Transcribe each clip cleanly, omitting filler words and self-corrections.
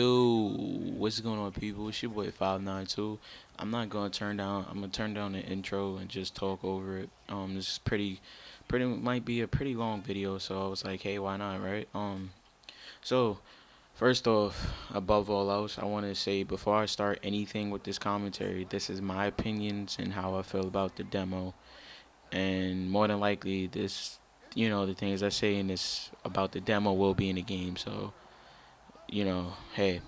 Yo, what's going on, people? It's your boy 592. I'm gonna turn down the intro and just talk over it. This is pretty might be a pretty long video, so I was like, hey, why not, right? So first off, above all else, I want to say before I start anything with this commentary, this is my opinions and how I feel about the demo, and more than likely, the things I say in this about the demo will be in the game. So, hey,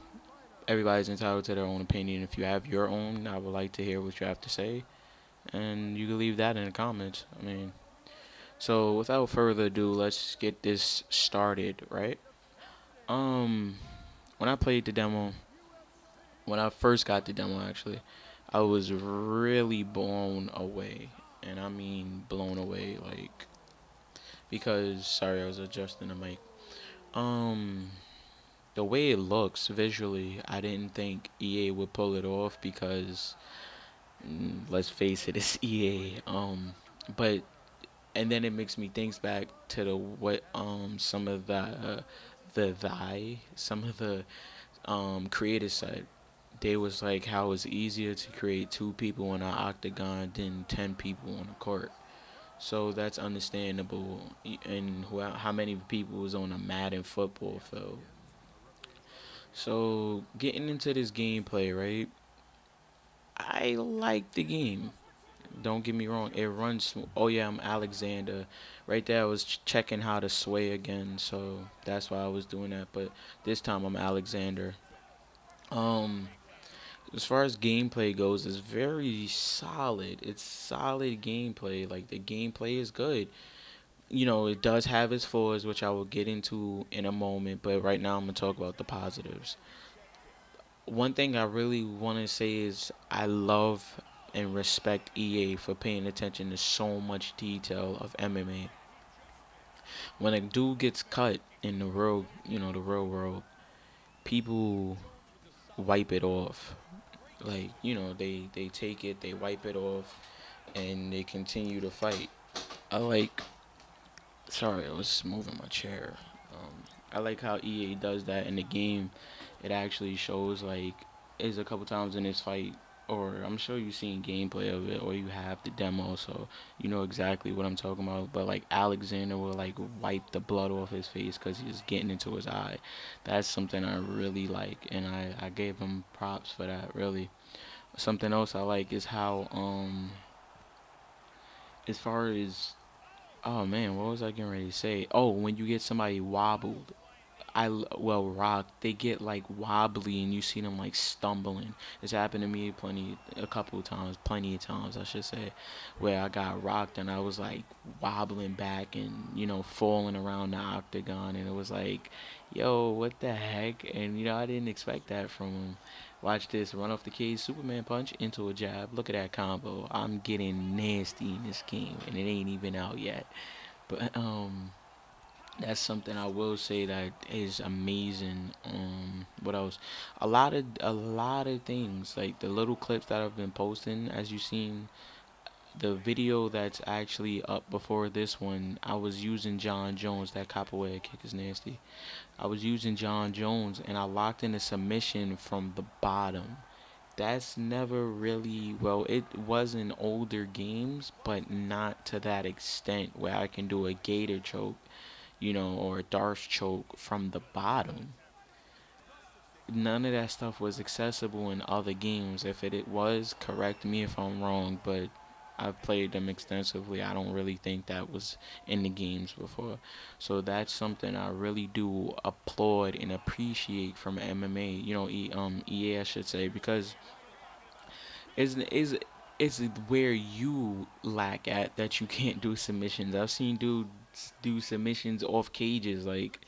everybody's entitled to their own opinion. If you have your own, I would like to hear what you have to say, and you can leave that in the comments. So without further ado, let's get this started, right? Um, when I played the demo, when I first got the demo, actually, I was really blown away, and I mean blown away, like because sorry, I was adjusting the mic. Um, the way it looks visually, I didn't think EA would pull it off because let's face it, it's EA. But and then it makes me think back to the what some of some of the creators said. They was like how it's easier to create two people in an octagon than 10 people on a court. So that's understandable. And how many people was on a Madden football field? So getting into this gameplay, right? I like the game. Don't get me wrong, it runs. Oh yeah, I'm Alexander. Right there, I was checking how to sway again, so that's why I was doing that. But this time I'm Alexander. Um, as far as gameplay goes, it's very solid. It's solid gameplay. Like the gameplay is good. It does have its flaws, which I will get into in a moment. But right now, I'm gonna talk about the positives. One thing I really want to say is I love and respect EA for paying attention to so much detail of MMA. When a dude gets cut in the real world, people wipe it off. Like, they take it, they wipe it off, and they continue to fight. I like, sorry, I was moving my chair. I like how EA does that in the game. It actually shows like is a couple times in this fight, or I'm sure you've seen gameplay of it, or you have the demo, so you know exactly what I'm talking about. But like Alexander will like wipe the blood off his face because he's getting into his eye. That's something I really like, and I gave him props for that. Really, something else I like is how as far as oh man, what was I getting ready to say? Oh, when you get somebody wobbled, well, rock, they get like wobbly and you see them like stumbling. It's happened to me a couple of times, plenty of times I should say, where I got rocked and I was like wobbling back and falling around the octagon, and it was like, yo, what the heck? And I didn't expect that from him. Watch this, run off the cage, Superman punch into a jab. Look at that combo. I'm getting nasty in this game, and it ain't even out yet. But that's something I will say that is amazing. What else? A lot of things like the little clips that I've been posting, as you've seen, the video that's actually up before this one. I was using John Jones. That capoeira kick is nasty. I was using John Jones, and I locked in a submission from the bottom. That's never really, well, it was in older games, but not to that extent where I can do a gator choke, or a Darce choke from the bottom. None of that stuff was accessible in other games. If it was, correct me if I'm wrong, but I've played them extensively. I don't really think that was in the games before. So that's something I really do applaud and appreciate from MMA. EA, I should say, because is where you lack at that you can't do submissions. I've seen dudes do submissions off cages, like,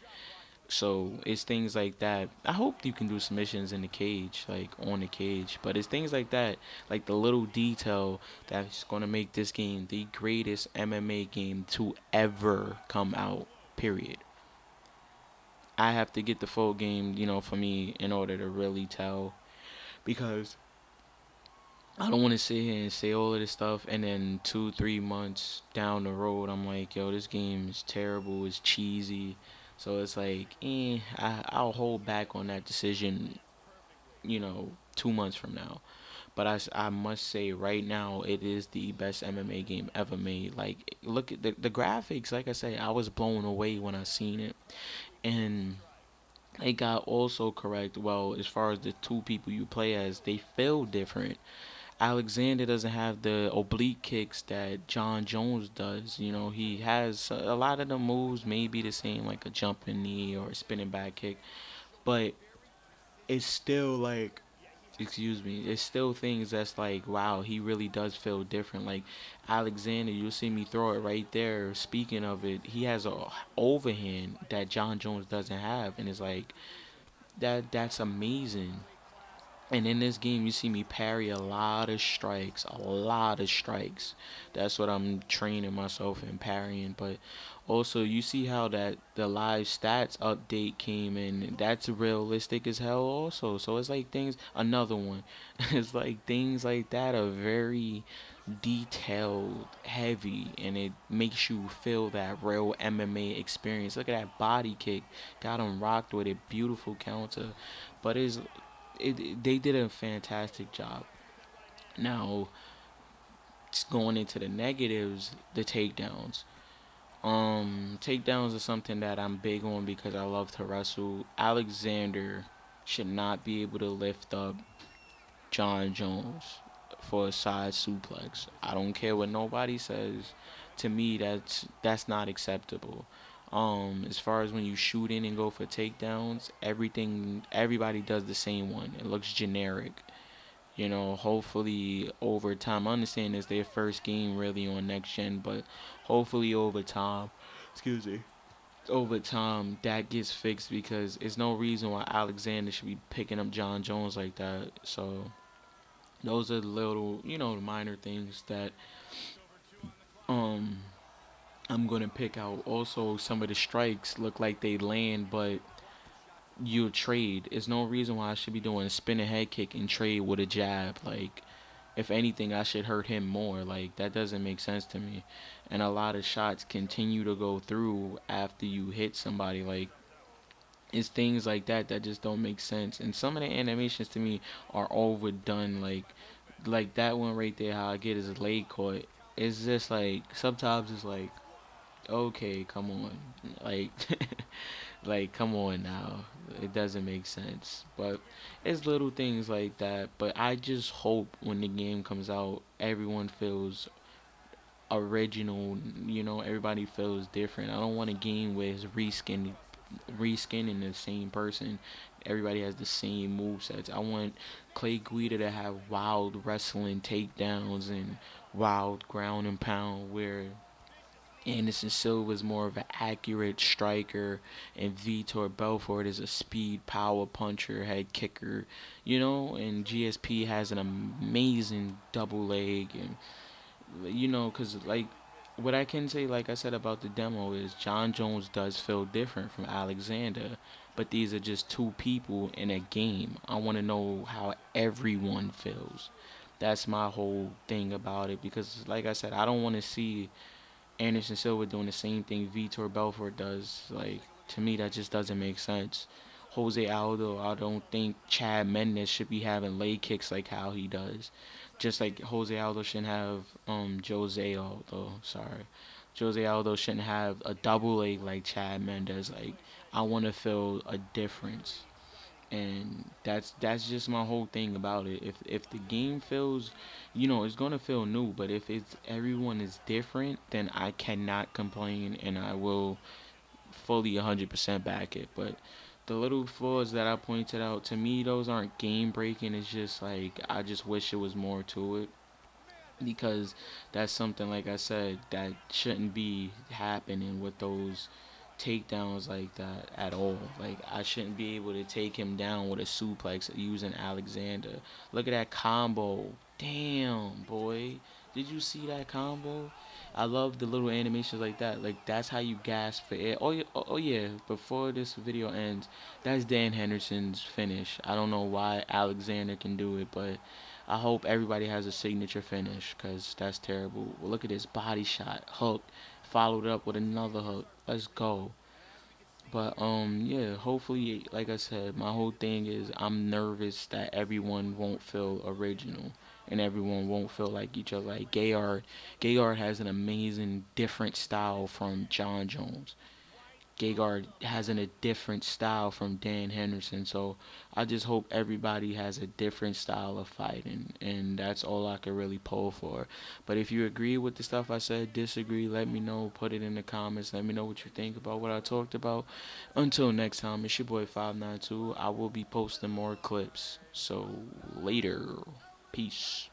so it's things like that. I hope you can do submissions in the cage, like on the cage. But it's things like that, like the little detail that's gonna make this game the greatest MMA game to ever come out. Period. I have to get the full game, for me in order to really tell, because I don't want to sit here and say all of this stuff and then 2, 3 months down the road I'm like, yo, this game is terrible, it's cheesy. So it's like, I'll hold back on that decision, 2 months from now. But I must say, right now, it is the best MMA game ever made. Like, look at the graphics. Like I say, I was blown away when I seen it. And it got also correct. Well, as far as the two people you play as, they feel different. Alexander doesn't have the oblique kicks that John Jones does. He has a lot of the moves may be the same, like a jumping knee or a spinning back kick, but it's still like, excuse me, it's still things that's like, wow, he really does feel different. Like Alexander, you'll see me throw it right there. Speaking of it, he has a overhand that John Jones doesn't have, and it's like that's amazing. And in this game, you see me parry a lot of strikes, a lot of strikes. That's what I'm training myself in parrying. But also, you see how that the live stats update came in. That's realistic as hell, also. So it's like things. Another one. It's like things like that are very detailed, heavy, and it makes you feel that real MMA experience. Look at that body kick, got him rocked with a beautiful counter, but they did a fantastic job. Now, going into the negatives, the takedowns. Takedowns is something that I'm big on because I love to wrestle. Alexander should not be able to lift up John Jones for a side suplex. I don't care what nobody says. To me, that's not acceptable. As far as when you shoot in and go for takedowns, everybody does the same one. It looks generic. Hopefully over time. I understand it's their first game really on next gen, but hopefully excuse me, over time that gets fixed because there's no reason why Alexander should be picking up John Jones like that. So those are the little, minor things that um I'm gonna pick out. Also, some of the strikes look like they land, but you trade. There's no reason why I should be doing a spinning head kick and trade with a jab. Like, if anything, I should hurt him more. Like, that doesn't make sense to me. And a lot of shots continue to go through after you hit somebody. Like, it's things like that that just don't make sense. And some of the animations to me are overdone. Like that one right there, how I get his leg caught. It's just like sometimes it's like, okay, come on, like, like come on now, it doesn't make sense. But it's little things like that. But I just hope when the game comes out, everyone feels original. Everybody feels different. I don't want a game where it's reskinning the same person. Everybody has the same move sets. I want Clay Guida to have wild wrestling takedowns and wild ground and pound where Anderson Silva is more of an accurate striker, and Vitor Belfort is a speed power puncher, head kicker, and GSP has an amazing double leg, and because like what I can say, like I said about the demo, is John Jones does feel different from Alexander, but these are just two people in a game. I want to know how everyone feels. That's my whole thing about it because, like I said, I don't want to see Anderson Silva doing the same thing Vitor Belfort does. Like, to me, that just doesn't make sense. Jose Aldo, I don't think Chad Mendes should be having leg kicks like how he does. Just like Jose Aldo shouldn't have Jose Aldo, sorry. Jose Aldo shouldn't have a double leg like Chad Mendes. Like, I want to feel a difference, and that's just my whole thing about it. If the game feels, it's gonna feel new, but if it's everyone is different, then I cannot complain, and I will fully 100% back it. But the little flaws that I pointed out, to me, those aren't game breaking. It's just like I just wish it was more to it because that's something, like I said, that shouldn't be happening with those takedowns like that at all. Like, I shouldn't be able to take him down with a suplex using Alexander. Look at that combo. Damn, boy. Did you see that combo? I love the little animations like that. Like, that's how you gasp for air. Oh yeah. Before this video ends, that's Dan Henderson's finish. I don't know why Alexander can do it, but I hope everybody has a signature finish because that's terrible. Well, look at this body shot, hook, followed up with another hook. Let's go. But yeah, hopefully, like I said, my whole thing is I'm nervous that everyone won't feel original and everyone won't feel like each other. Like Gayard has an amazing different style from John Jones. Gegard has a different style from Dan Henderson. So I just hope everybody has a different style of fighting, and that's all I can really pull for. But if you agree with the stuff I said, disagree, let me know. Put it in the comments. Let me know what you think about what I talked about. Until next time, it's your boy 592. I will be posting more clips. So later, peace.